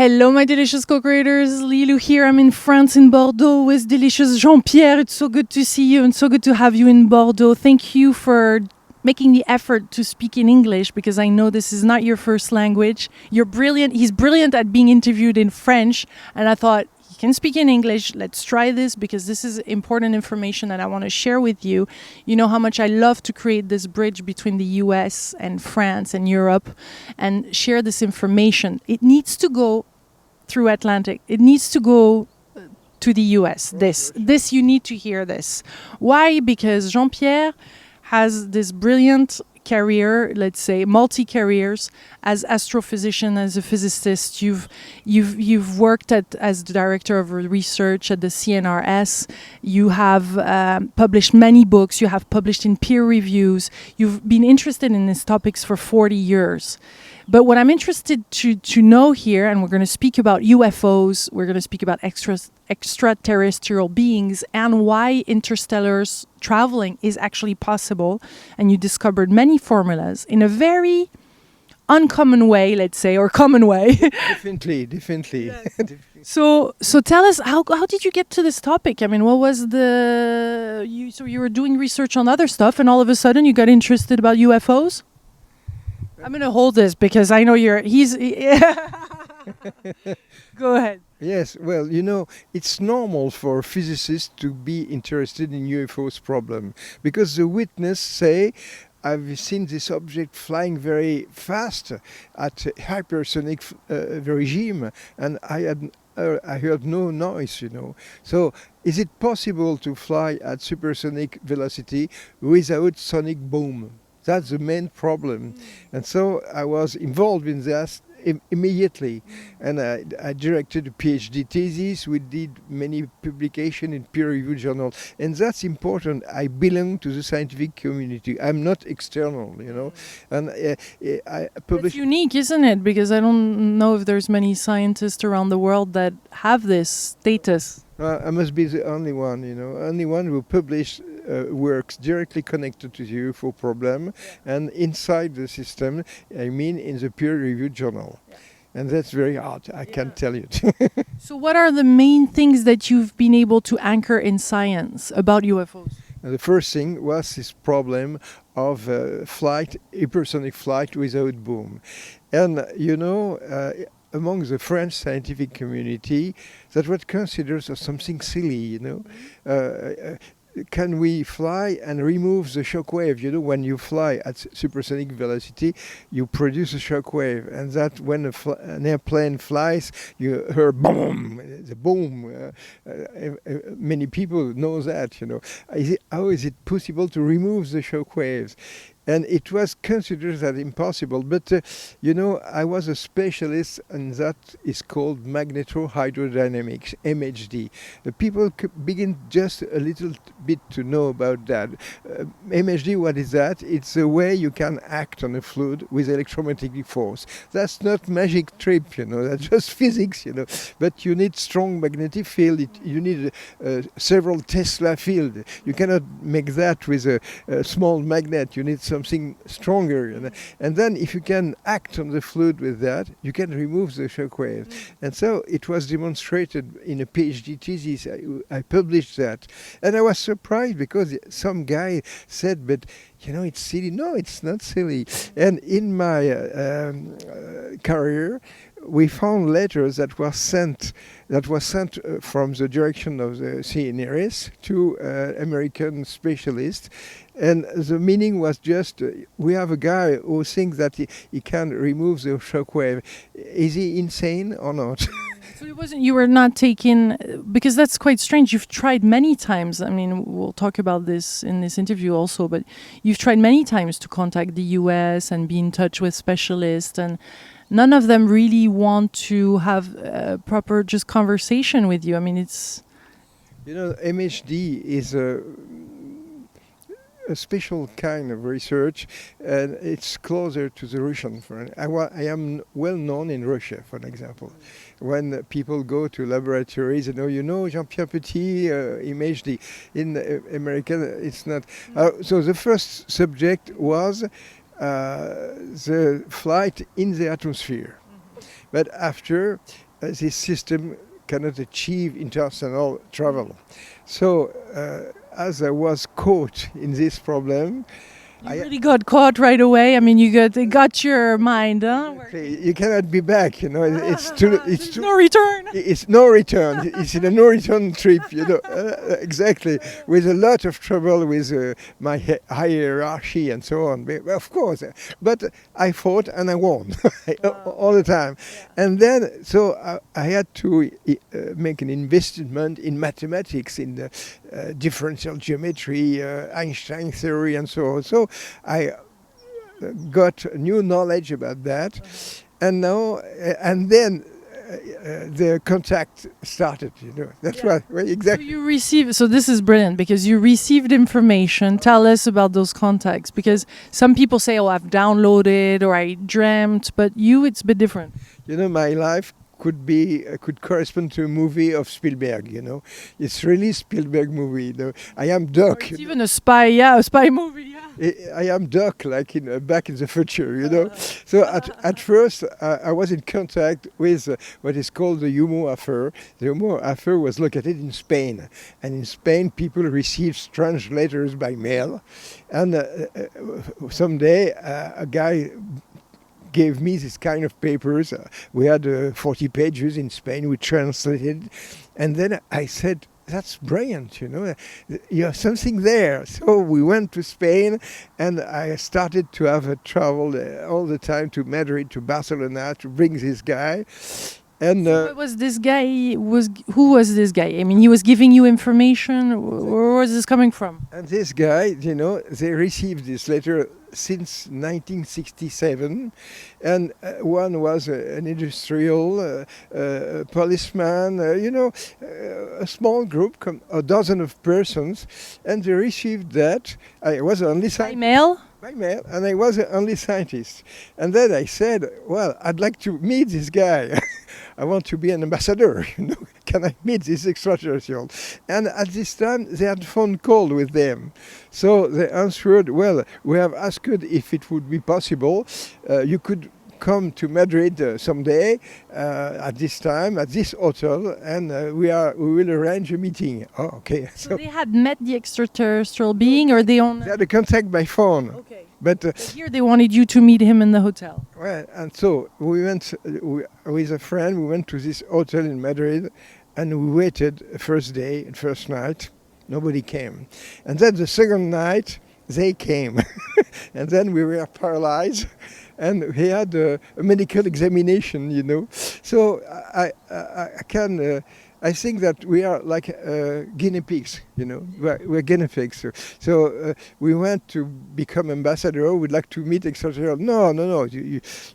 Hello, my delicious co-creators. Lilou here. I'm in France, in Bordeaux, with delicious Jean-Pierre. It's so good to see you and so good to have you in Bordeaux. Thank you for making the effort to speak in English, because I know this is not your first language. You're brilliant. He's brilliant at being interviewed in French. And I thought, he can speak in English. Let's try this, because this is important information that I want to share with you. You know how much I love to create this bridge between the US and France and Europe and share this information. It needs to go through Atlantic. It needs to go to the US. This you need to hear this. Why? Because Jean-Pierre has this brilliant career, let's say multi-careers, as astrophysician, as a physicist. You've worked as the director of research at the CNRS. You have published many books. You have published in peer reviews. You've been interested in these topics for 40 years. But what I'm interested to know here, and we're going to speak about UFOs, we're going to speak about extraterrestrial beings, and why interstellar traveling is actually possible. And you discovered many formulas in a very uncommon way, let's say, or common way. Definitely. Yes. So tell us, how did you get to this topic? I mean, what was so you were doing research on other stuff, and all of a sudden you got interested about UFOs? I'm going to hold this because I know Go ahead. Yes, well, it's normal for physicists to be interested in UFOs problem, because the witness say, I've seen this object flying very fast at hypersonic regime, and I heard no noise, So is it possible to fly at supersonic velocity without sonic boom? That's the main problem. And so I was involved in that immediately. And I directed a PhD thesis. We did many publications in peer-reviewed journals. And that's important. I belong to the scientific community. I'm not external, And I published... It's unique, isn't it? Because I don't know if there's many scientists around the world that have this status. I must be the only one, only one who published works directly connected to the UFO problem, and inside the system, in the peer-reviewed journal. Yeah. And that's very hard, I can tell you. So what are the main things that you've been able to anchor in science about UFOs? And the first thing was this problem of hypersonic flight without boom. And, among the French scientific community, that was considered as something silly, Can we fly and remove the shock wave? When you fly at supersonic velocity, you produce a shock wave, and that when an airplane flies, you hear boom, the boom. Many people know that, How is it possible to remove the shock waves? And it was considered that impossible. But, I was a specialist, and that is called magnetohydrodynamics, MHD. People begin just a little bit to know about that. MHD, what is that? It's a way you can act on a fluid with electromagnetic force. That's not magic trip, that's just physics, But you need strong magnetic field. You need several Tesla field. You cannot make that with a small magnet. You need something stronger, and then if you can act on the fluid with that, you can remove the shock wave. And so it was demonstrated in a PhD thesis. I published that, and I was surprised because some guy said, "But it's silly." No, it's not silly. And in my career, we found letters that were sent from the direction of the CNRS to American specialists, and the meaning was just we have a guy who thinks that he can remove the shock wave. Is he insane or not? So you were not taken, because that's quite strange. You've tried many times. I mean, we'll talk about this in this interview also, but you've tried many times to contact the US and be in touch with specialists, and none of them really want to have a proper just conversation with you. I mean, it's... MHD is a special kind of research, and it's closer to the Russian. I am well known in Russia, for example. When people go to laboratories, Jean-Pierre Petit, MHD. In America, it's not. So the first subject was the flight in the atmosphere. But after, this system cannot achieve international travel. So as I was caught in this problem, You really got caught right away. I mean, it got your mind, huh? you cannot be back. It's too. There's no return. It's no return. It's in a no return trip. Exactly, with a lot of trouble with my hierarchy and so on. But, of course, but I fought and I won all the time. And then, so I had to make an investment in mathematics, in the differential geometry, Einstein theory, and so on. So I got new knowledge about that, and now and then the contact started. That's what exactly. So you received. So this is brilliant because you received information. Tell us about those contacts, because some people say, "Oh, I've downloaded or I dreamt," but it's a bit different. My life could correspond to a movie of Spielberg. It's really Spielberg movie. I am Doc. It's even a spy movie. Yeah. I am Doc, like in Back in the Future. So at first I was in contact with what is called the Humo affair. The Humo affair was located in Spain, and in Spain people received strange letters by mail, and someday a guy gave me this kind of papers. We had 40 pages in Spain. We translated, and then I said, "That's brilliant, you have something there." So we went to Spain, and I started to have a travel all the time to Madrid, to Barcelona, to bring this guy. And what was this guy? Who was this guy? I mean, he was giving you information. Where was this coming from? And this guy, they received this letter since 1967, and one was an industrial, policeman, a small group, a dozen of persons, and they received that. I was only By mail? By mail, and I was the only scientist. And then I said, "Well, I'd like to meet this guy. I want to be an ambassador. Can I meet this extraterrestrial?" And at this time, they had phone call with them. So they answered, "Well, we have asked if it would be possible. You could come to Madrid someday at this time, at this hotel, and we will arrange a meeting." Oh, okay. So they had met the extraterrestrial being, or they had a contact by phone. Okay. But here they wanted you to meet him in the hotel. Well, and so we went with a friend. We went to this hotel in Madrid, and we waited first day and first night. Nobody came, and then the second night they came, and then we were paralyzed. And he had a medical examination, So I think that we are like guinea pigs, We're guinea pigs. So we went to become ambassador. We'd like to meet extraterrestrials. No.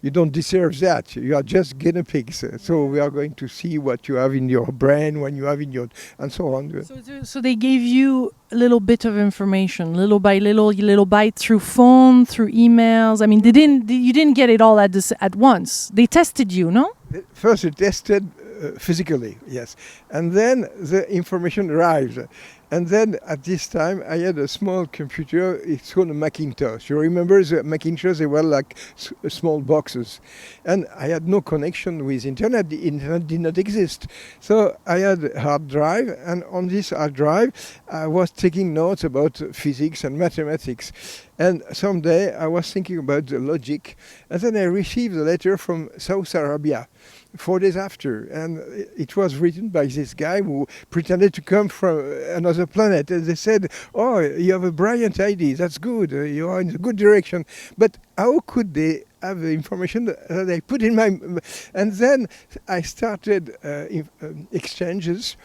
You don't deserve that. You are just guinea pigs. So we are going to see what you have in your brain, when you have in your, and so on. So they gave you a little bit of information, little by little bite, through phone, through emails. I mean, you didn't get it all at once. They tested you, no? First, they tested physically, yes. And then the information arrived. And then at this time, I had a small computer. It's called a Macintosh. You remember the Macintosh? They were like small boxes. And I had no connection with internet. The internet did not exist. So I had a hard drive. And on this hard drive, I was taking notes about physics and mathematics. And someday I was thinking about the logic. And then I received a letter from Saudi Arabia 4 days after, and it was written by this guy who pretended to come from another planet. And they said, "Oh, you have a brilliant idea. That's good. You are in a good direction." But how could they have the information that I put in my? And then I started exchanges.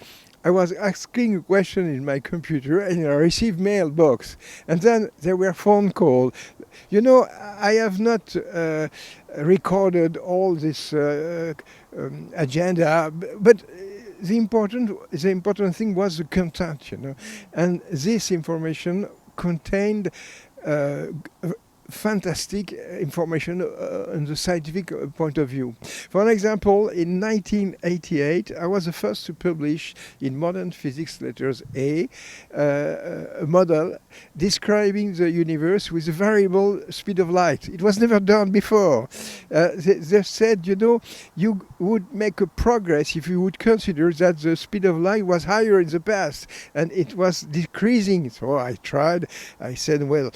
I was asking a question in my computer, and I received mailbox. And then there were phone calls. I have not recorded all this agenda, but the important thing was the content, And this information contained fantastic information on the scientific point of view. For an example, in 1988, I was the first to publish in Modern Physics Letters a model describing the universe with a variable speed of light. It was never done before. They said, you would make a progress if you would consider that the speed of light was higher in the past and it was decreasing. So I tried. I said, well,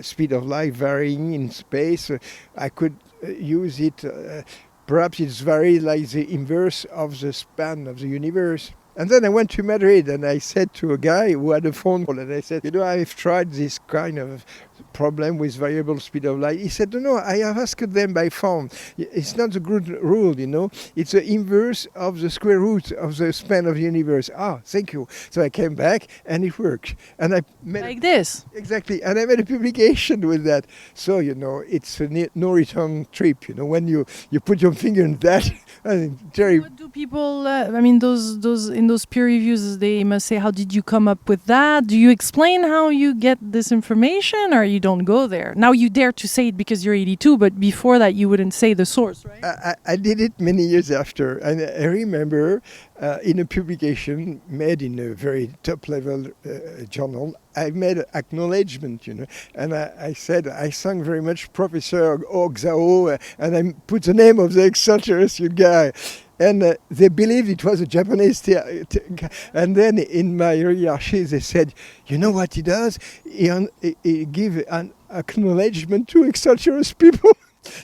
speed of light varying in space, I could use it. Perhaps it's varied like the inverse of the span of the universe. And then I went to Madrid and I said to a guy who had a phone call, and I said, I've tried this kind of problem with variable speed of light. He said, no, I have asked them by phone. It's not a good rule, It's the inverse of the square root of the span of the universe. Ah, thank you. So I came back and it worked. And I made like this. Exactly. And I made a publication with that. So, it's a no return trip, when you put your finger in that. What do people, those in those peer reviews, they must say, how did you come up with that? Do you explain how you get this information, or you don't go there? Now you dare to say it because you're 82, but before that you wouldn't say the source, right? I did it many years after, and I remember in a publication made in a very top-level journal, I made an acknowledgement, and I said, I thank very much Professor Ogzao, and I put the name of the extraterrestrial guy. And they believed it was a Japanese and then in my hierarchy they said, you know what he does? He give an acknowledgement to extraterrestrial people.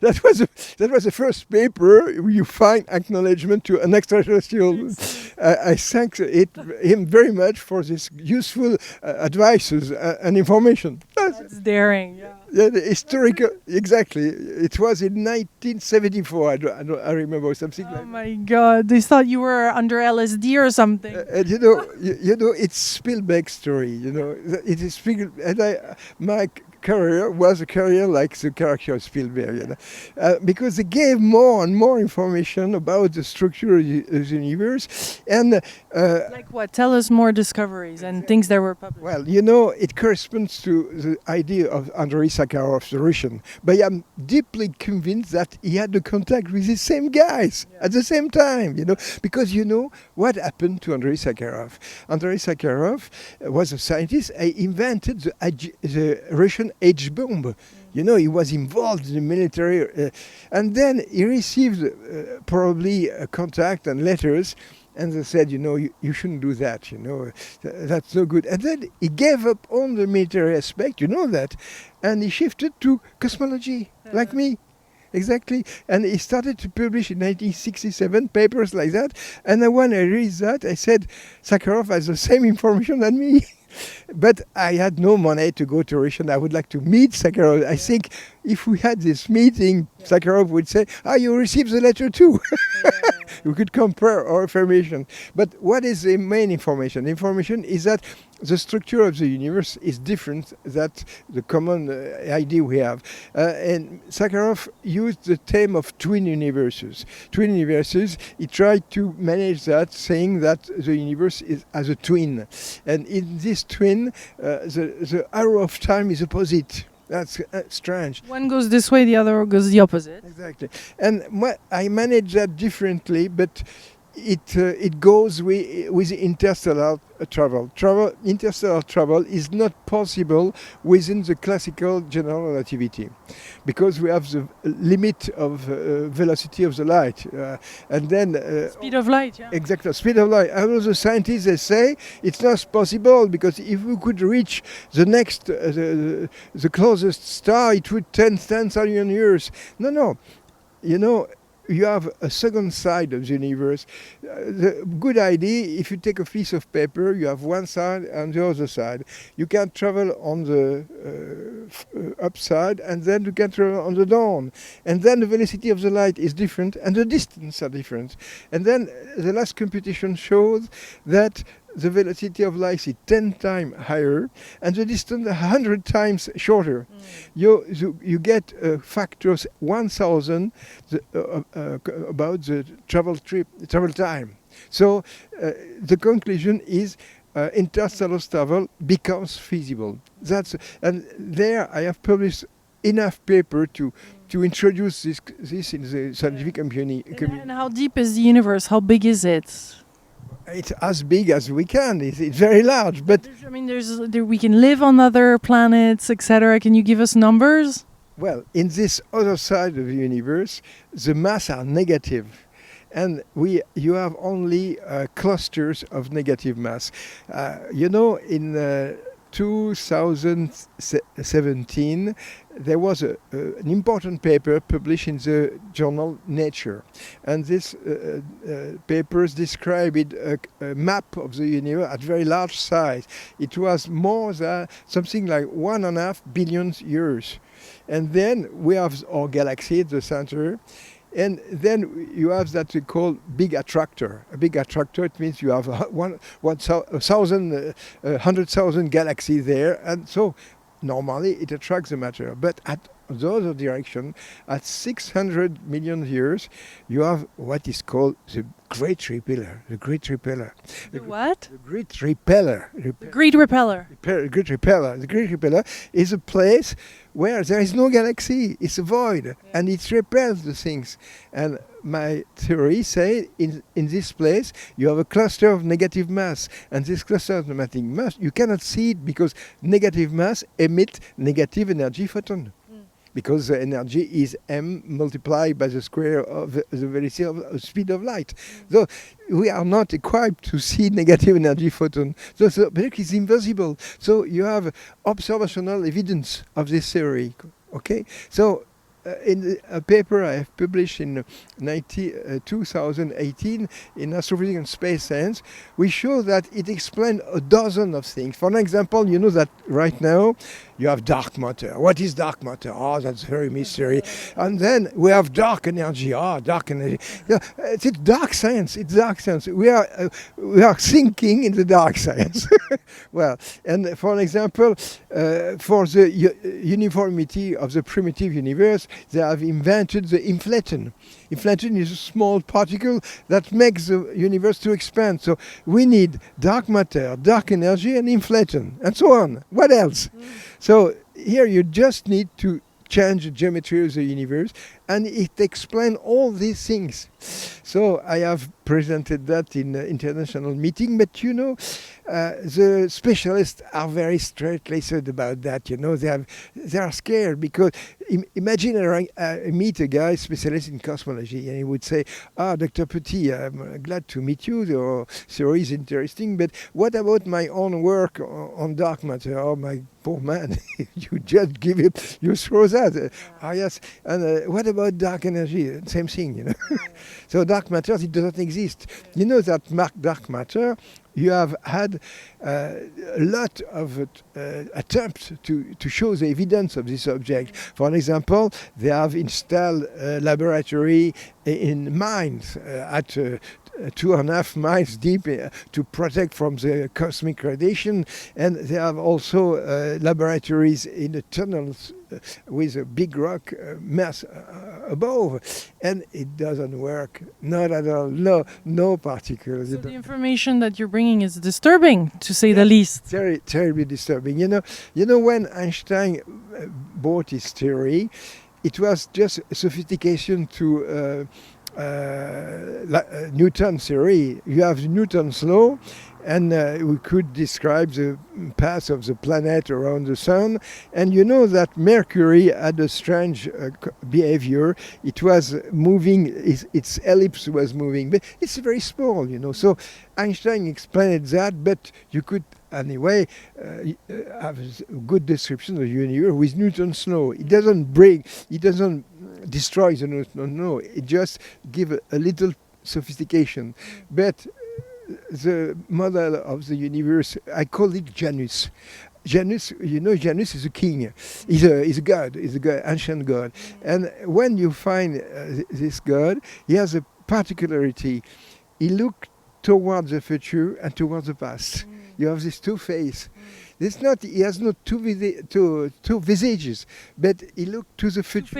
That was the first paper you find acknowledgement to an extraterrestrial. I thank him very much for this useful advices and information. That's daring, yeah. Yeah, the historical, exactly. It was in 1974. I remember something like that. Oh my God! They thought you were under LSD or something. And it's Spielberg's story. It is Spielberg, and my career was a career like the character of Spielberg, because they gave more and more information about the structure of the universe, and like what? Tell us more discoveries and things that were published. Well, it corresponds to the idea of Andrei Sakharov, the Russian, but I'm deeply convinced that he had the contact with the same guys at the same time, because what happened to Andrei Sakharov. Andrei Sakharov was a scientist. He invented the Russian H-bomb. He was involved in the military, and then he received probably contact and letters, and they said, you shouldn't do that, that's no good. And then he gave up on the military aspect, that, and he shifted to cosmology, like me. Exactly. And he started to publish in 1967 papers like that. And then when I read that, I said, Sakharov has the same information than me. But I had no money to go to Russia. I would like to meet Sakharov. I think if we had this meeting, Sakharov would say, you received the letter too. We could compare our information. But what is the main information? The information is that the structure of the universe is different than the common idea we have. And Sakharov used the term of twin universes. Twin universes, he tried to manage that, saying that the universe is as a twin. And in this twin, the arrow of time is opposite. That's strange. One goes this way, the other goes the opposite. Exactly. And I manage that differently, but it goes with interstellar travel. Interstellar travel is not possible within the classical general relativity, because we have the limit of velocity of the light, and then speed of light. Yeah. Exactly, speed of light. And the scientists, they say it's not possible, because if we could reach the next, the closest star, it would take 10,000 years. No. You have a second side of the universe. The good idea, if you take a piece of paper, you have one side and the other side. You can travel on the upside, and then you can travel on the down. And then the velocity of the light is different, and the distance are different. And then the last computation shows that the velocity of light is 10 times higher, and the distance 100 times shorter. You get factors 1,000 about the travel time. So the conclusion is interstellar travel becomes feasible. And there I have published enough paper to introduce this in the scientific community. And how deep is the universe? How big is it? It's as big as we can. It's very large, but I mean, we can live on other planets, etc. Can you give us numbers? well, in this other side of the universe, the mass are negative. And you have only clusters of negative mass. In 2017, there was an important paper published in the journal Nature. And this papers described a map of the universe at very large size. It was more than something like 1.5 billion years. And then we have our galaxy at the center. And then you have that we call big attractor. A big attractor, it means you have 100,000 galaxies there. And so normally it attracts the matter. But at the other direction, at 600 million years, you have what is called the Great Repeller. The Great Repeller. The what? The Great Repeller. The Great Repeller. Great Repeller. The Great Repeller is a place where there is no galaxy. It's a void, and it repels the things. And my theory says in this place you have a cluster of negative mass, and this cluster of negative mass you cannot see it because negative mass emit negative energy photon. Because the energy is m multiplied by the square of the velocity of speed of light. So we are not equipped to see negative energy photon. So it's invisible. So you have observational evidence of this theory. Okay? So in a paper I have published in 2018 in Astrophysics and Space Science, we show that it explains a dozen of things. For an example, you know that right now you have dark matter. What is dark matter? Oh, that's very mystery. And then we have dark energy. Dark energy. Yeah, it's dark science. It's dark science. We are thinking in the dark science. Well, and for an example, for the uniformity of the primitive universe, they have invented the inflaton. Inflation is a small particle that makes the universe to expand. So we need dark matter, dark energy, and inflation, and so on. What else? So here you just need to change the geometry of the universe, and it explains all these things. So I have presented that in an international meeting, but the specialists are very straight-laced about that. They are scared because imagine I meet a guy specialist in cosmology, and he would say, Dr. Petit, I'm glad to meet you. Your theory is interesting, but what about my own work on dark matter? Oh, my poor man, you just give it, you throw that. Yes, and what about dark energy? Same thing, So dark matter, it doesn't exist. You know that dark matter, you have had a lot of attempts to show the evidence of this object. For an example, they have installed a laboratory in mines at 2.5 miles deep to protect from the cosmic radiation, and they have also laboratories in the tunnels with a big rock mass above, and it doesn't work, not at all. No particles. So the information that you're bringing is disturbing, to say the least. Very terribly disturbing. When Einstein brought his theory, it was just a sophistication to Newton's theory. You have Newton's law, and we could describe the path of the planet around the sun. And you know that Mercury had a strange behavior. It was moving, its ellipse was moving, but it's very small, So Einstein explained that, but you could anyway have a good description of the universe with Newton's law. It doesn't destroy the Newton law. It just gives a little sophistication. But the model of the universe, I call it Janus. Janus, Janus is a king. He's a god. He's a god, ancient god. And when you find this god, he has a particularity. He looks towards the future and towards the past. You have these two faces. He has not two visages, but he looks to the future.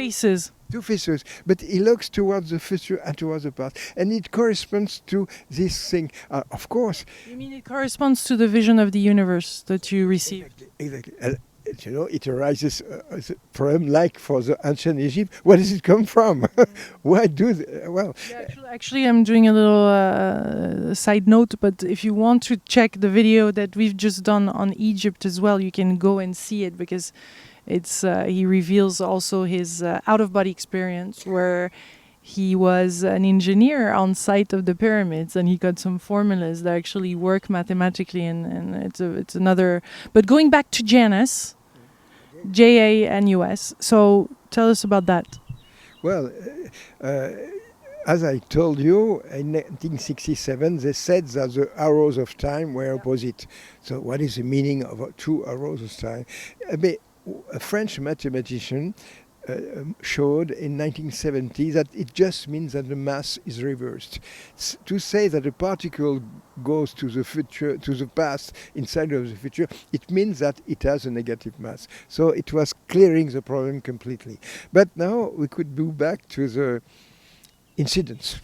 Two faces, but he looks towards the future and towards the past, and it corresponds to this thing. Of course. You mean it corresponds to the vision of the universe that you receive? Exactly. you know, it arises as a problem like for the ancient Egypt. Where does it come from? Why do well? Yeah, actually, I'm doing a little side note, but if you want to check the video that we've just done on Egypt as well, you can go and see it because it's he reveals also his out-of-body experience where he was an engineer on site of the pyramids and he got some formulas that actually work mathematically and it's another. But going back to Janus, Janus. So tell us about that. Well, as I told you, in 1967, they said that the arrows of time were opposite. So what is the meaning of two arrows of time? A French mathematician showed in 1970 that it just means that the mass is reversed. To say that a particle goes to the future, to the past, inside of the future, it means that it has a negative mass. So it was clearing the problem completely. But now we could go back to the incidents.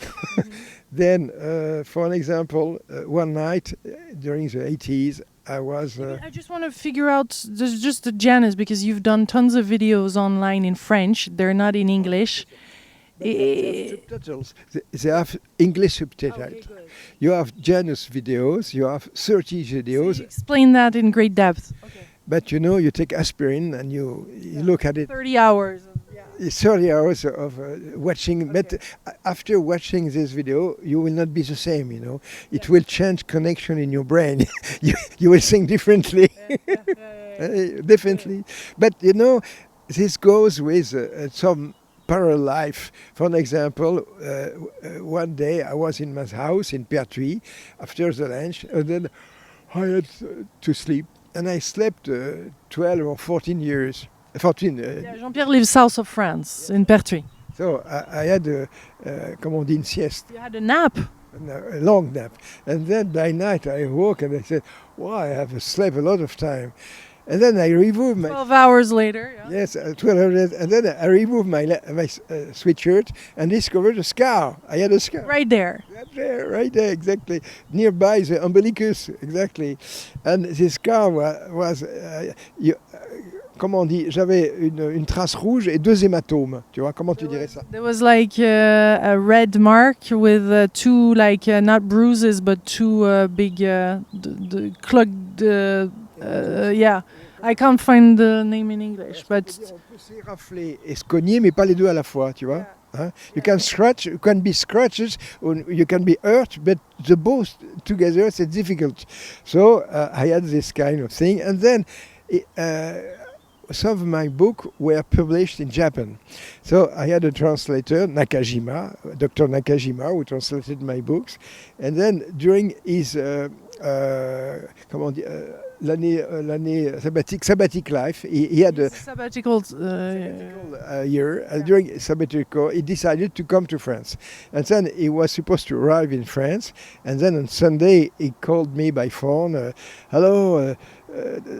Then, for an example, one night during the 80s, I just want to figure out just the Janus because you've done tons of videos online in French. They're not in English. Subtitles. They have English subtitles. Okay, good. You have Janus videos. You have 30 videos. So you explain that in great depth. Okay. But you know, you take aspirin and you look at it. 30 hours. It's 30 hours of watching. Okay. But after watching this video, you will not be the same, you know. It will change connection in your brain. you will think differently. Definitely. But, you know, this goes with some parallel life. For an example, one day I was in my house in Pertuis after the lunch, and then I had to sleep. And I slept 12 or 14 years. 14. Jean-Pierre lives south of France, in Pertuis. So I had comme on dit, une sieste. You had a nap? A long nap. And then by night I woke and I said, wow, I have slept a lot of time. And then I removed my... 12 hours later. Yeah. Yes, 12 hours. And then I removed my sweatshirt and discovered a scar. I had a scar. Right there. Right there, exactly. Nearby the umbilicus, exactly. And this scar was comment on dit, j'avais une trace rouge et deux hématomes. Tu vois, comment tu dirais ça? There was like a red mark with two, like, not bruises, but two big clogged, yeah. I can't find the name in English, but... On peut s'érafler et se cogner, mais pas les deux à la fois, tu vois? Yeah. Hein? You can scratch, you can be scratches, or you can be hurt, but the both together, it's difficult. So I had this kind of thing. And then some of my books were published in Japan. So I had a translator, Nakajima, Dr. Nakajima, who translated my books. And then during his l'année sabbatic life, he had a sabbatical year. During sabbatical, he decided to come to France. And then he was supposed to arrive in France. And then on Sunday, he called me by phone. Hello,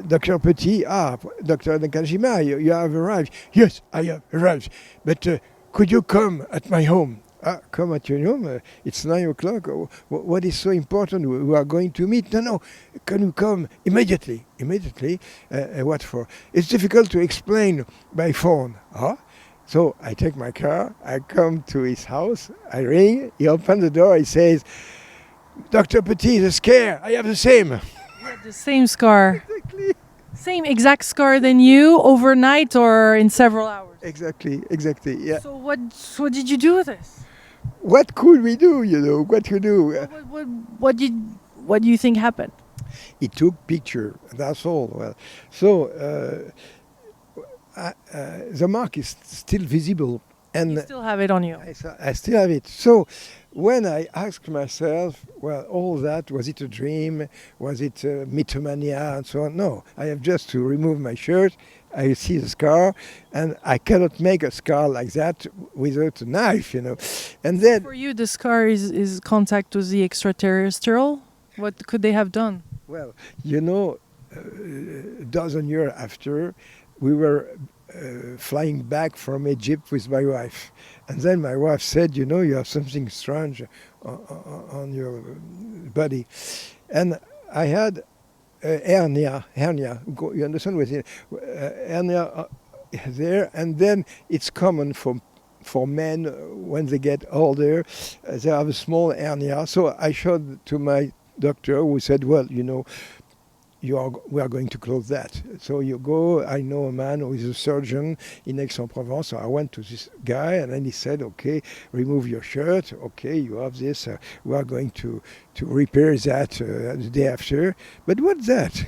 Dr. Petit. Dr. Nakajima, you have arrived. Yes, I have arrived. But could you come at my home? Come at your home. It's 9 o'clock. What is so important? We are going to meet. No. Can you come immediately? Immediately. What for? It's difficult to explain by phone. So I take my car. I come to his house. I ring. He opens the door. He says, Dr. Petit, the scare. I have the same. You had the same scar. Exactly. Same exact scar than you overnight or in several hours. Exactly. Yeah. So what did you do with this? What could we do? You know, what to do? What do you think happened? He took picture. That's all. Well, so the mark is still visible, and You still have it on you. I still have it. So when I asked myself, well, all that, was it a dream? Was it mythomania and so on? No, I have just to remove my shirt. I see the scar, and I cannot make a scar like that without a knife, you know. And then, for you, the scar is contact with the extraterrestrial. What could they have done? well, you know, a dozen years after, we were flying back from Egypt with my wife. And then my wife said, you know, you have something strange on your body. And I had hernia. You understand what it is? Hernia there, and then it's common for men when they get older, they have a small hernia. So I showed to my doctor, who said, well, you know, we are going to close that. So you go, I know a man who is a surgeon in Aix-en-Provence. So I went to this guy, and then he said, okay, remove your shirt. Okay, you have this. We are going to repair that the day after. But what's that?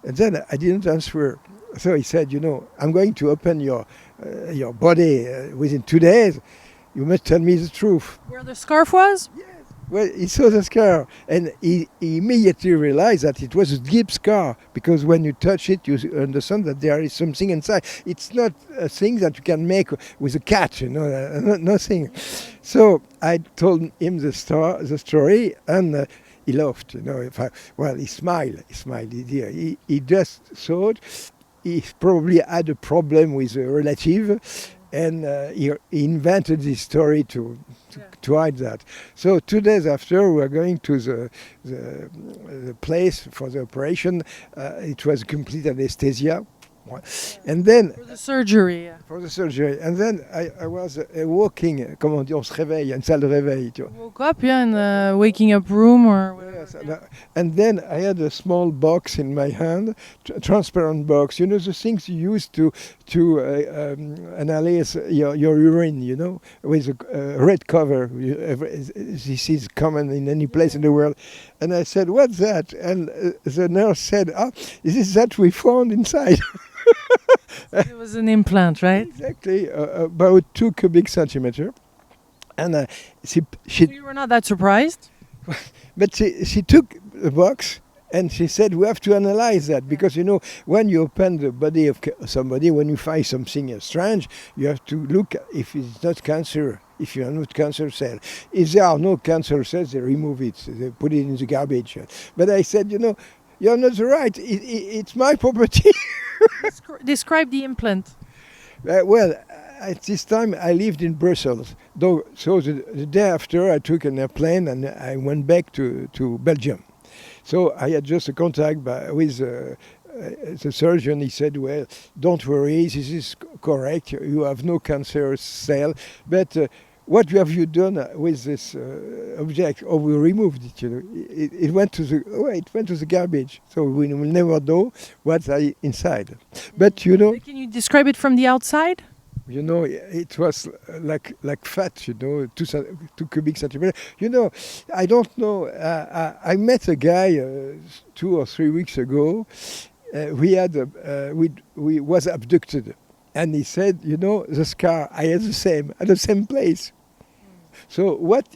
And then I didn't answer. So he said, you know, I'm going to open your body within 2 days. You must tell me the truth. Where the scarf was? Well, he saw the scar, and he immediately realized that it was a deep scar, because when you touch it, you understand that there is something inside. It's not a thing that you can make with a cat, you know, nothing. So I told him the story, and he laughed, you know. He smiled. He just thought he probably had a problem with a relative, and he invented this story to hide that. So 2 days after, we were going to the place for the operation. It was complete anesthesia. And then For the surgery. for the surgery. And then I was walking, comment on dit, on se réveille, une salle de réveil. Tu vois. Woke up, yeah, in the waking up room or whatever. Yes, and then I had a small box in my hand, transparent box. You know, the things you use to analyze your urine, you know, with a red cover. This is common in any place in the world. And I said, what's that? And the nurse said, this is that we found inside. It was an implant, right? Exactly, about 2 cubic centimeter. And So you were not that surprised? but she took the box, and she said, we have to analyze that, because, you know, when you open the body of somebody, when you find something strange, you have to look if it's not cancer, if you are not cancer cell. If there are no cancer cells, they remove it, they put it in the garbage. But I said, you know, you're not right, it's my property. Describe the implant. Well, at this time I lived in Brussels. So the day after, I took an airplane and I went back to Belgium. So I had just a contact with the surgeon. He said, well, don't worry, this is correct. You have no cancer cell. But what have you done with this object? Oh, we removed it. You know, it went to the garbage. So we will never know what's inside. But you know, Can you describe it from the outside? you know, it was like fat. You know, 2 cubic centimeters. You know, I don't know. I met a guy 2 or 3 weeks ago. We was abducted, and he said, you know, the scar I had at the same place. So what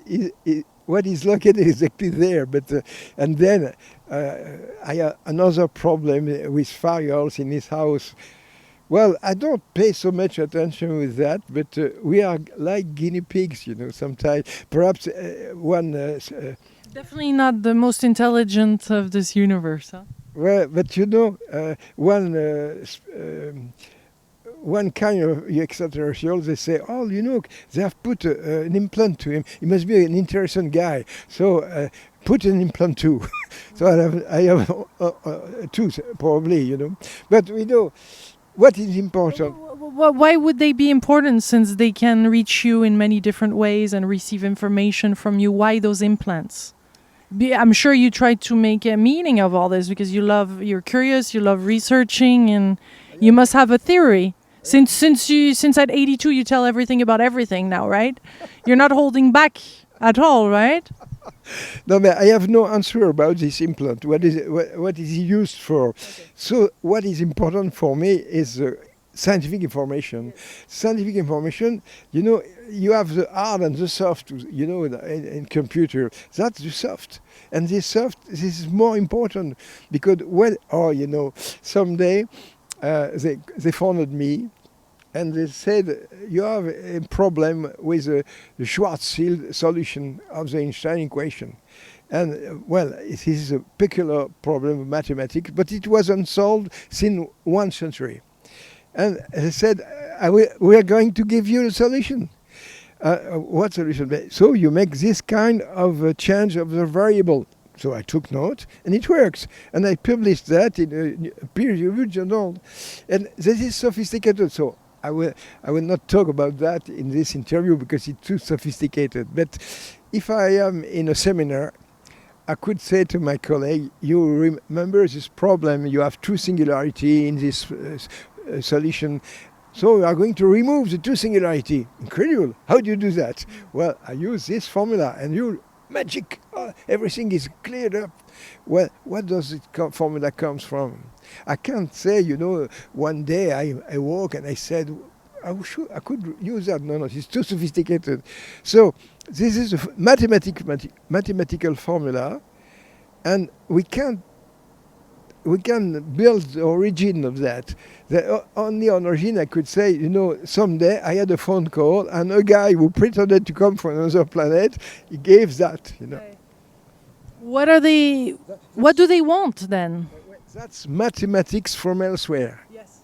is located exactly there? But and then I have another problem with firewalls in his house. Well, I don't pay so much attention with that, but we are like guinea pigs, you know. Sometimes, perhaps one. Definitely not the most intelligent of this universe, huh? Well, but you know, one kind of extraterrestrials, they say, oh, you know, they have put an implant to him. He must be an interesting guy. So put an implant too. So I have 2, probably, you know. But we know what is important. Why would they be important, since they can reach you in many different ways and receive information from you? Why those implants? I'm sure you try to make a meaning of all this, because you're curious, you love researching, and you must have a theory. Since at 82 you tell everything about everything now, right? You're not holding back at all, right? No, but I have no answer about this implant. What is it used for? Okay. So what is important for me is scientific information. Yes. Scientific information, you know, you have the hard and the soft, you know, in computer. That's the soft. And this is more important, because you know, someday they phoned me, and they said, you have a problem with the Schwarzschild solution of the Einstein equation. And, well, it is a peculiar problem of mathematics, but it was unsolved since 1 century. And they said, we are going to give you a solution. What solution? So you make this kind of change of the variable. So I took note, and it works. And I published that in a peer-reviewed journal. And this is sophisticated. So I will not talk about that in this interview because it's too sophisticated. But if I am in a seminar, I could say to my colleague, you remember this problem, you have two singularity in this solution. So we are going to remove the two singularity. Incredible. How do you do that? Well, I use this formula, and magic, everything is cleared up. Well, what does this formula comes from? I can't say, one day I woke and I said, I could use that. No, it's too sophisticated. So this is a mathematical formula, and we can build the origin of that. The only origin I could say, someday I had a phone call and a guy who pretended to come from another planet, he gave that, Okay. What do they want then? That's mathematics from elsewhere. Yes.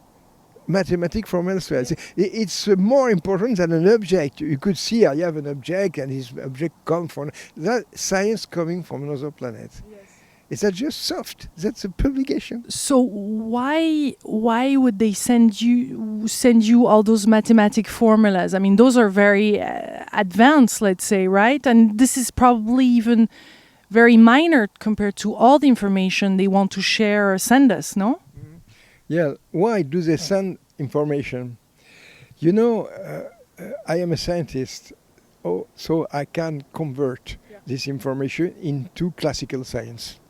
Mathematics from elsewhere. Yes. It's more important than an object. You could see I have an object and this object comes from that science coming from another planet. Yes. Is that just soft? That's a publication. So why would they send you all those mathematic formulas? I mean, those are very advanced, let's say, right? And this is probably even very minor compared to all the information they want to share or send us, no? Mm-hmm. Yeah. Why do they send information? I am a scientist, so I can convert this information into classical science.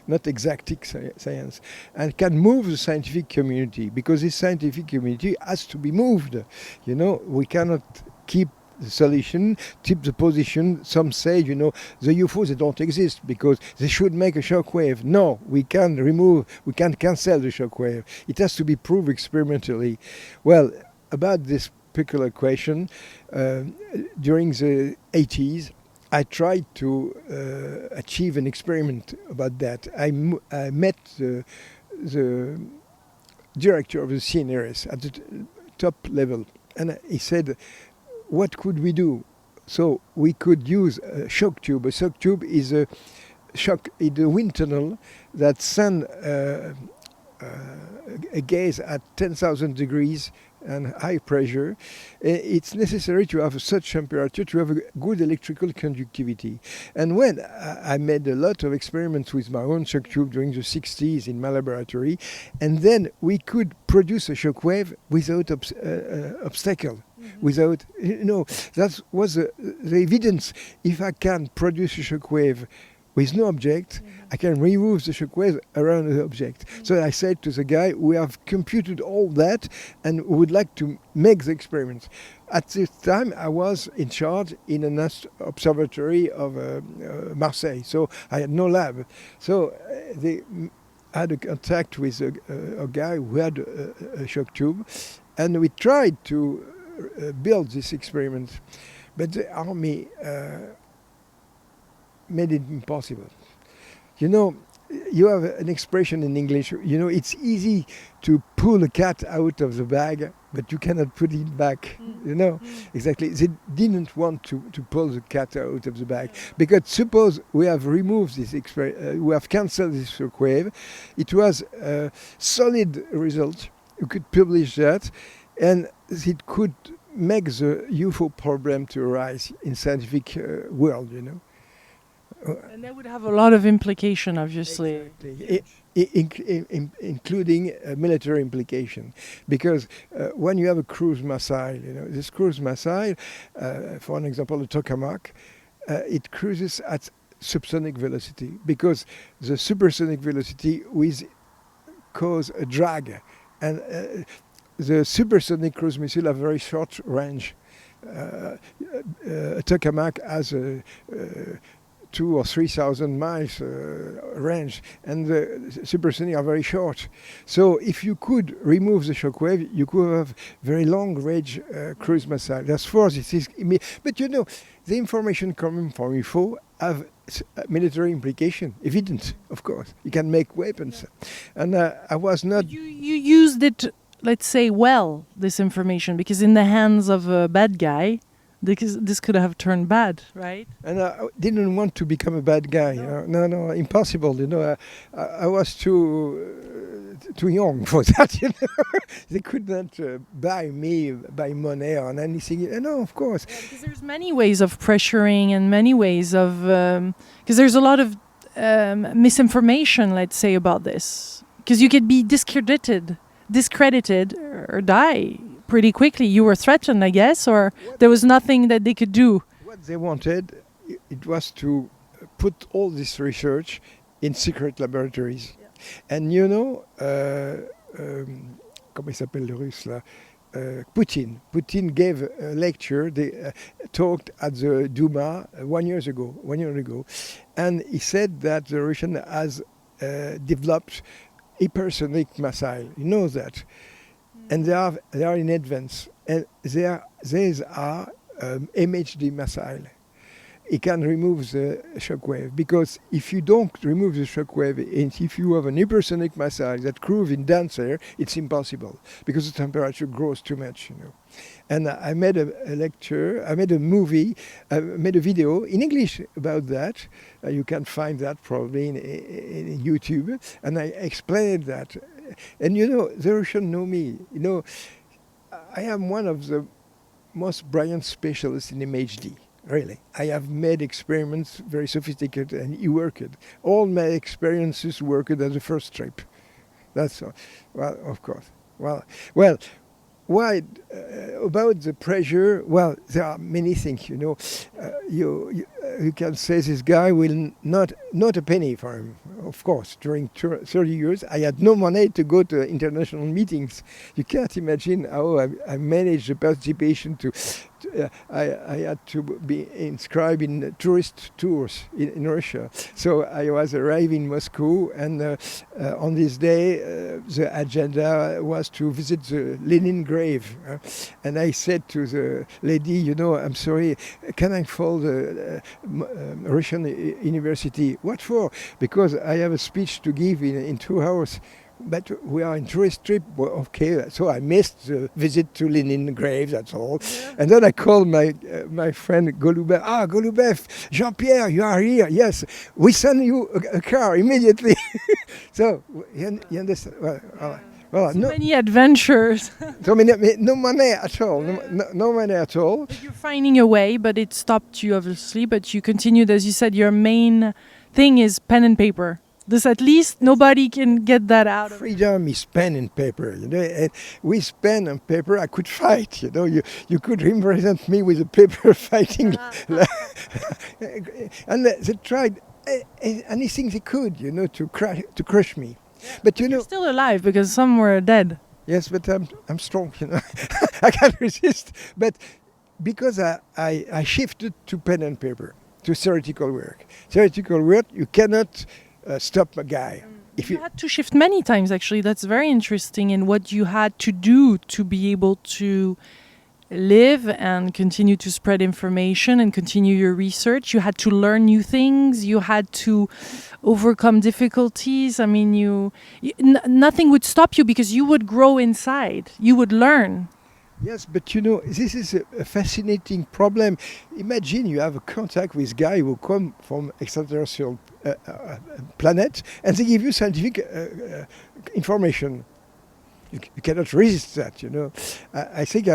Not exacting science, and can move the scientific community, because this scientific community has to be moved. We cannot keep the solution, keep the position. Some say, the UFOs, they don't exist because they should make a shock wave. No, we can cancel the shock wave. It has to be proved experimentally. Well, about this particular question, during the 80s, I tried to achieve an experiment about that. I met the director of the CNRS at the top level, and he said, what could we do? So we could use a shock tube. A shock tube is a wind tunnel that sends a gas at 10,000 degrees and high pressure. It's necessary to have such temperature to have a good electrical conductivity. And when I made a lot of experiments with my own shock tube during the 60s in my laboratory, and then we could produce a shock wave without obstacle. Without, that was the evidence. If I can produce a shock wave with no object, I can remove the shock wave around the object. So I said to the guy, we have computed all that and we would like to make the experiments. At this time, I was in charge in an observatory of Marseille, so I had no lab. So they had a contact with a guy who had a shock tube, and we tried to build this experiment, but the army made it impossible. You have an expression in English, it's easy to pull a cat out of the bag, but you cannot put it back, Exactly. They didn't want to pull the cat out of the bag, because suppose we have removed this, we have cancelled this shock wave, it was a solid result, you could publish that, and it could make the UFO problem to arise in scientific world, And that would have a lot of implication, obviously. Exactly. Including military implication. Because when you have a cruise missile, this cruise missile, for an example, the tokamak, it cruises at subsonic velocity, because the supersonic velocity will cause a drag. And the supersonic cruise missile have very short range. A tokamak has a 2,000 or 3,000 miles range, and the supersonic are very short. So if you could remove the shock wave, you could have very long range cruise missile. Therefore, this is. But the information coming from UFO have military implication, evident, of course. You can make weapons, and I was not. You used it, let's say, well, this information, because in the hands of a bad guy, this could have turned bad, right? And I didn't want to become a bad guy. No, impossible. I was too young for that. They could not buy me by money or anything. No, of course. Yeah, because there's many ways of pressuring and many ways of because there's a lot of misinformation, let's say, about this. Because you could be discredited, or die pretty quickly. You were threatened, I guess, or there was nothing that they could do. What they wanted, it was to put all this research in secret laboratories. Yeah. And comment il s'appelle le russe là? Putin. Putin gave a lecture. They talked at the Duma 1 year ago, and he said that the Russian has developed hypersonic missile. You know that, and they are in advance, and these are MHD missile. It can remove the shockwave, because if you don't remove the shockwave, and if you have an hypersonic missile that cruise in dense air, it's impossible because the temperature grows too much. And I made a lecture, I made a movie, I made a video in English about that. You can find that probably in YouTube, and I explained that. And the Russians know me. I am one of the most brilliant specialists in MHD. Really, I have made experiments very sophisticated, and he worked. All my experiences worked at the first trip. That's all. Well, of course. Well. Why about the pressure? Well, there are many things. You can say this guy will not a penny for him. Of course, during 30 years, I had no money to go to international meetings. You can't imagine how I managed the participation I had to be inscribed in tourist tours in Russia. So I was arriving in Moscow, and on this day, the agenda was to visit the Lenin grave. And I said to the lady, I'm sorry, can I follow the Russian university? What for? Because I have a speech to give in 2 hours. But we are in tourist trip. Well, okay, so I missed the visit to Lenin grave, that's all. Yeah. And then I called my friend Golubev. Golubev, Jean-Pierre, you are here. Yes, we send you a car immediately. So, you understand? Well, so many adventures. no money at all. No money at all. But you're finding a way, but it stopped you, obviously. But you continued, as you said, your main thing is pen and paper. This, at least nobody can get that out of freedom is pen and paper, and with pen and paper I could fight, you could represent me with a paper fighting. And they tried anything they could, to crush me. Yeah. But you're still alive, because some were dead. Yes, but I'm strong, I can't resist. But because I shifted to pen and paper, to theoretical work. Theoretical work, you cannot stop a guy. If you had to shift many times, actually. That's very interesting in what you had to do to be able to live and continue to spread information and continue your research. You had to learn new things. You had to overcome difficulties. I mean, nothing would stop you, because you would grow inside. You would learn. Yes, but this is a fascinating problem. Imagine you have a contact with guys who come from extraterrestrial planet, and they give you scientific information. You cannot resist that, I think...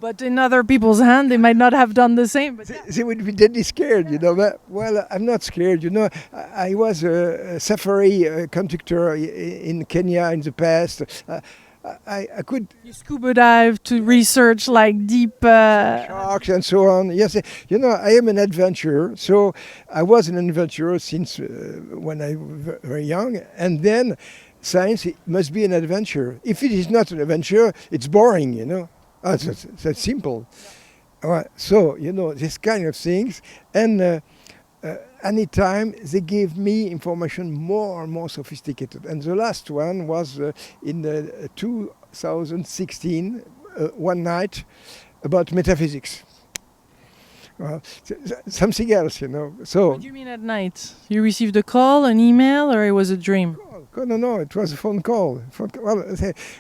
but in other people's hands, they might not have done the same. But they would be deadly scared, But, well, I'm not scared, I was a safari conductor in Kenya in the past. I could... You scuba dive to research like deep... sharks and so on. Yes, I am an adventurer. So I was an adventurer since when I was very young. And then science must be an adventure. If it is not an adventure, it's boring, That's simple. Yeah. So, this kind of things. And... anytime they gave me information more and more sophisticated. And the last one was in 2016, one night, about metaphysics. Something else, So. What do you mean at night? You received a call, an email, or it was a dream? Oh, no, it was a phone call. Well,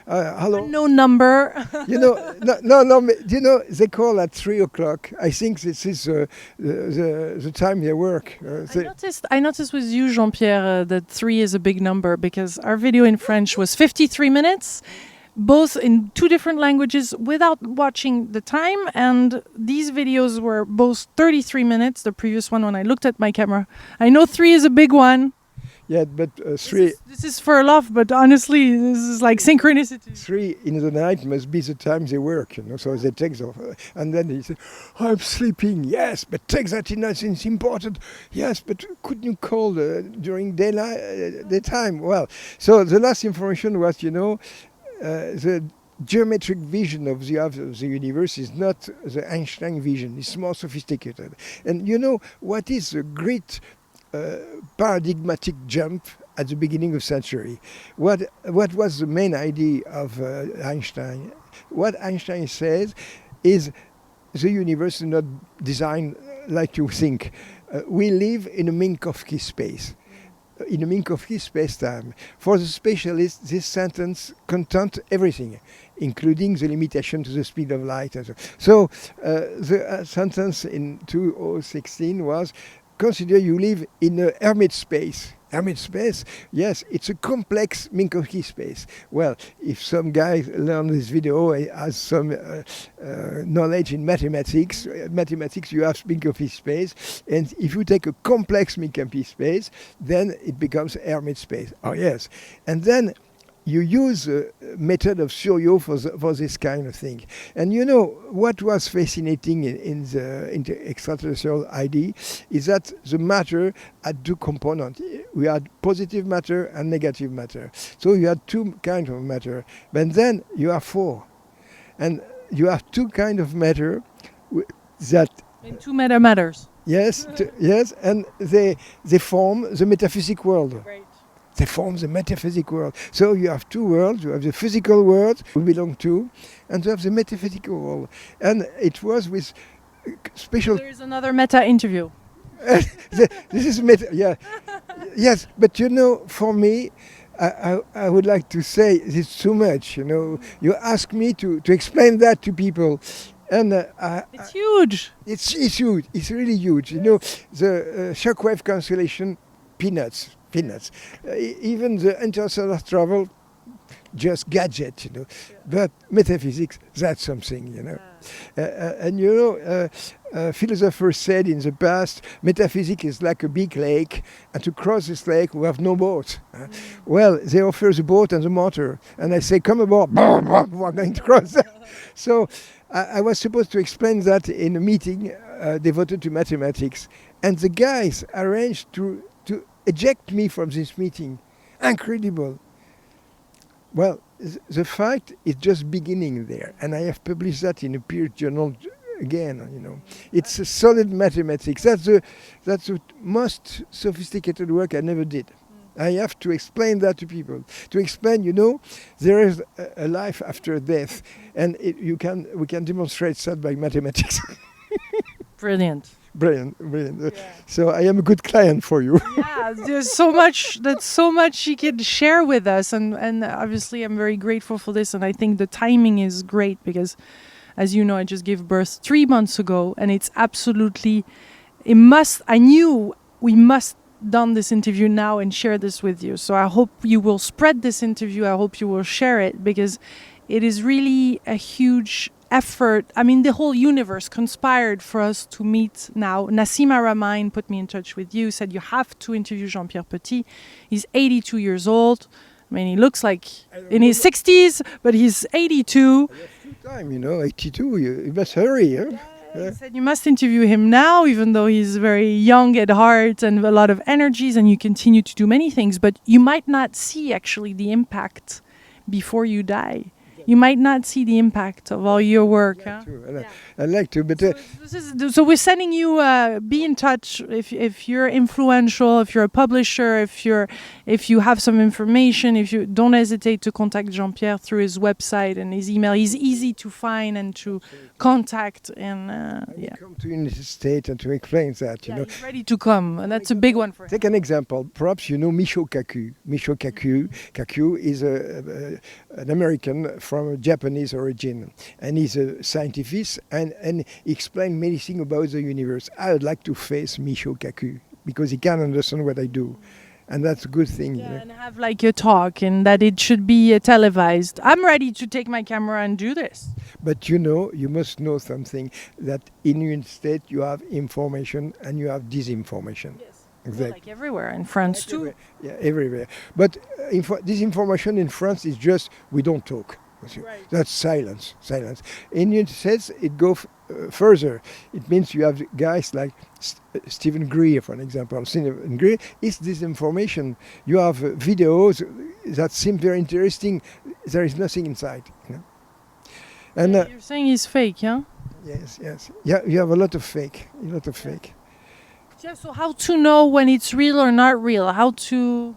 hello. No number. They call at 3 o'clock. I think this is the time they work. I noticed with you, Jean-Pierre, that 3 is a big number because our video in French was 53 minutes, both in 2 different languages without watching the time. And these videos were both 33 minutes, the previous one when I looked at my camera. I know 3 is a big one. Yeah, but 3... This is for love, but honestly, this is like synchronicity. 3 in the night must be the time they work, so they take off. And then they say, I'm sleeping, yes, but take that in night, it's important. Yes, but couldn't you call during daytime? Well, so the last information was, the geometric vision of the universe is not the Einstein vision, it's more sophisticated. And what is the great paradigmatic jump at the beginning of century? What was the main idea of Einstein? What Einstein says is the universe is not designed like you think. We live in a Minkowski space. In a Minkowski space-time. For the specialist, this sentence contains everything, including the limitation to the speed of light. So the sentence in 2016 was, consider you live in a Hermite space. Hermite space, yes, it's a complex Minkowski space. Well, if some guy learned this video has some knowledge in mathematics, you have Minkowski space, and if you take a complex Minkowski space, then it becomes Hermite space. Oh yes, and then you use a method of Suryo for this kind of thing. And what was fascinating in the extraterrestrial idea is that the matter had 2 components. We had positive matter and negative matter. So you had 2 kinds of matter. But then you have 4. And you have 2 kinds of matter that... And 2 matters. Yes, yes, and they form the metaphysic world. Right. They form the metaphysic world. So you have 2 worlds. You have the physical world we belong to, and you have the metaphysical world. And it was with special... There is another meta interview. This is meta, yeah. Yes, but for me, I would like to say it's too much, You ask me to explain that to people. And it's huge. It's huge. It's really huge. The shockwave constellation, peanuts. Even the interstellar travel, just gadget, Yeah. But metaphysics, that's something, And philosophers said in the past, metaphysics is like a big lake, and to cross this lake, we have no boat. Well, they offer the boat and the motor, and I say, come aboard, we're going to cross. So I was supposed to explain that in a meeting devoted to mathematics, and the guys arranged to eject me from this meeting. Incredible. Well, the fight is just beginning there, and I have published that in a peer journal again. It's a solid mathematics. That's the most sophisticated work I never did. I have to explain that to people. To explain, there is a life after death, and we can demonstrate that by mathematics. Brilliant. Brilliant. Yeah. So I am a good client for you. Yeah, there's so much you could share with us, and obviously I'm very grateful for this, and I think the timing is great because, as you know, I just gave birth 3 months ago, and it's absolutely I knew we must done this interview now and share this with you. So I hope you will spread this interview. I hope you will share it because it is really a huge effort. I mean, the whole universe conspired for us to meet now. Nassima Ramain put me in touch with you, said you have to interview Jean-Pierre Petit. He's 82 years old. I mean, he looks like in his 60s, but he's 82. I have still time, 82. You must hurry, huh? He said you must interview him now, even though he's very young at heart and a lot of energies, and you continue to do many things, but you might not see actually the impact before you die. you might not see the impact of all your work. Huh? I'd like to, but So we're sending you. Be in touch if you're influential, if you're a publisher, if you have some information. If you don't hesitate to contact Jean-Pierre through his website and his email. He's easy to find and to contact. And come to United States and to explain that. You know, he's ready to come, and that's a big one for him. Take an example. Perhaps you know Michio Kaku. Michio Kaku is an American from Japanese origin, and he's a scientist, and he explains many things about the universe. I would like to face Michio Kaku because he can understand what I do, and that's a good thing. Yeah, and have like a talk, and that it should be televised. I'm ready to take my camera and do this. But you know, you must know something, that in the United States you have information and you have disinformation. Yes. Exactly. Like everywhere, in France too. Yeah, everywhere. But this information in France is just, we don't talk. Right. That's silence. In the United States, it goes further. It means you have guys like Stephen Greer, for example. Stephen Greer is disinformation. You have videos that seem very interesting. There is nothing inside. You know? And you're saying he's fake, yeah? Yes. Yeah, you have a lot of fake. Yeah, so how to know when it's real or not real? How do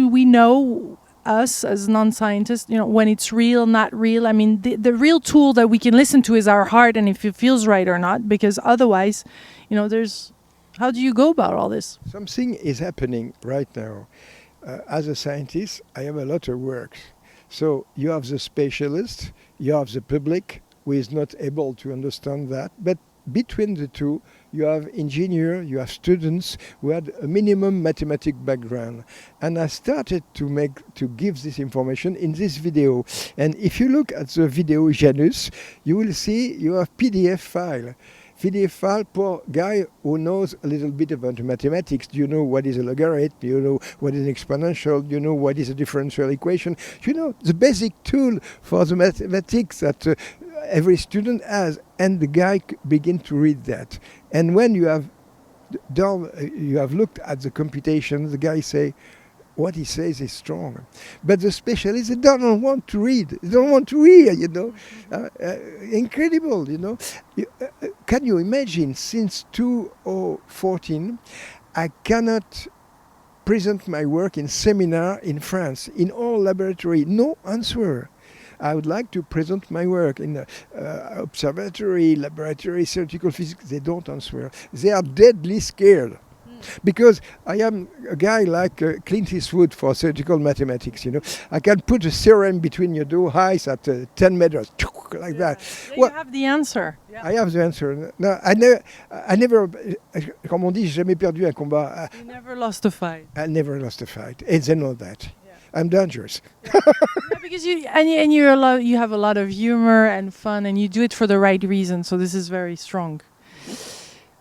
we know, us as non-scientists, you know, when it's real, not real? I mean, the real tool that we can listen to is our heart, and if it feels right or not, because otherwise, you know, how do you go about all this? Something is happening right now. As a scientist, I have a lot of work. So you have the specialist, you have the public who is not able to understand that, but between the two, you have engineers, you have students who had a minimum mathematics background. And I started to give this information in this video. And if you look at the video Janus, you will see you have PDF file for guy who knows a little bit about mathematics. You know what is a logarithm, you know what is an exponential, you know what is a differential equation. You know the basic tool for the mathematics that every student has, and the guy begin to read that. And when you have looked at the computation, the guy say, what he says is strong. But the specialists, they don't want to read. They don't want to hear, you know. Incredible, you know. Can you imagine, since 2014, I cannot present my work in seminar in France, in all laboratory, no answer. I would like to present my work in observatory, laboratory, theoretical physics. They don't answer. They are deadly scared. Because I am a guy like Clint Eastwood for theoretical mathematics, you know. I can put a theorem between your two eyes at 10 meters, like that. Yeah, well, you have the answer. I have the answer. No, I never, comme on dit, j'ai jamais perdu un combat. You never lost a fight. I never lost a fight, and they know that. I'm dangerous. Yeah, because you have a lot of humor and fun, and you do it for the right reason. So this is very strong.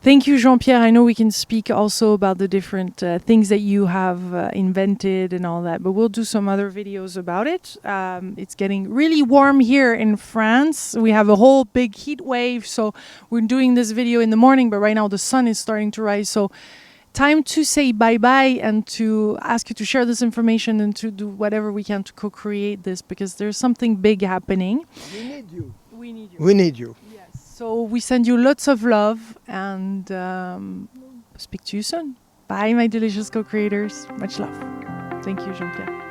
Thank you, Jean-Pierre. I know we can speak also about the different things that you have invented and all that, but we'll do some other videos about it. It's getting really warm here in France. We have a whole big heat wave, so we're doing this video in the morning, but right now the sun is starting to rise. So time to say bye-bye and to ask you to share this information and to do whatever we can to co-create this, because there's something big happening. We need you. We need you. We need you. Yes. So we send you lots of love and speak to you soon. Bye, my delicious co-creators. Much love. Thank you, Jean-Pierre.